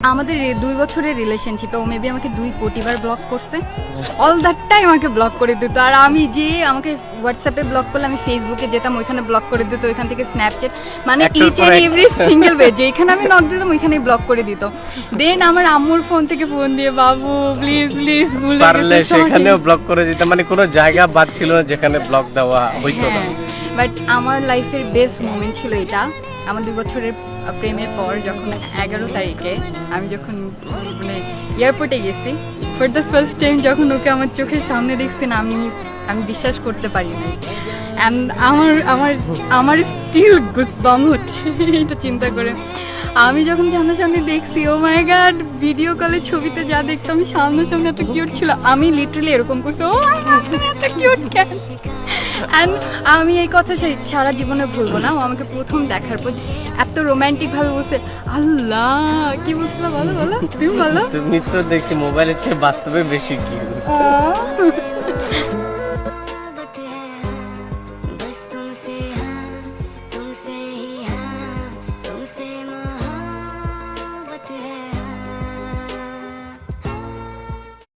আমাদের 2 বছরের রিলেশনশিপে ও মেবি আমাকে 2 কোটি বার ব্লক করছে। অল দ্যাট টাইম আমাকে ব্লক করে দিত। আর আমি যে আমাকে হোয়াটসঅ্যাপে ব্লক করলে আমি ফেসবুকে যেতাম, ওইখানে ব্লক করে দিত, ওইখান থেকে স্ন্যাপচ্যাট, মানে each and every single way যেখানে আমি নক দিতাম ওইখানেই ব্লক করে দিত। দেন আমার আম্মুর ফোন থেকে ফোন দিয়ে, বাবু প্লিজ প্লিজ ভুলে পারলে সেখানেও ব্লক করে দিতাম, মানে কোনো জায়গা বাদ ছিল না যেখানে ব্লক দেওয়া হইতো না। বাট আমার লাইফের বেস্ট মোমেন্ট ছিল এটা। আমার 2 বছরের প্রেমের পর যখন 11 তারিখে আমি যখন মানে এয়ারপোর্টে গেছি, ফর দ্য ফার্স্ট টাইম যখন ওকে আমার চোখের সামনে দেখছি না, আমি বিশ্বাস করতে পারি না। অ্যান্ড আমার স্টিল গুজবাম্প হচ্ছে এটা চিন্তা করে। আমি যখন সামনাসামনি দেখছি, ও মাই গড, ভিডিও কলে ছবিতে যা দেখতাম সামনাসামনি এত কিউট ছিল, আমি লিটারালি এরকম করছি, ও মাই গড তুমি এত কিউট কেন। অ্যান্ড আমি এই কথা সারা জীবনে ভুলবো না। ও আমাকে প্রথম দেখার পর এত রোমান্টিক ভাবে বলছে, আল্লাহ কি বলছিল বলো বলো তুমি বলো। তুমি তো দেখছি মোবাইলের চেয়ে বাস্তবে বেশি কি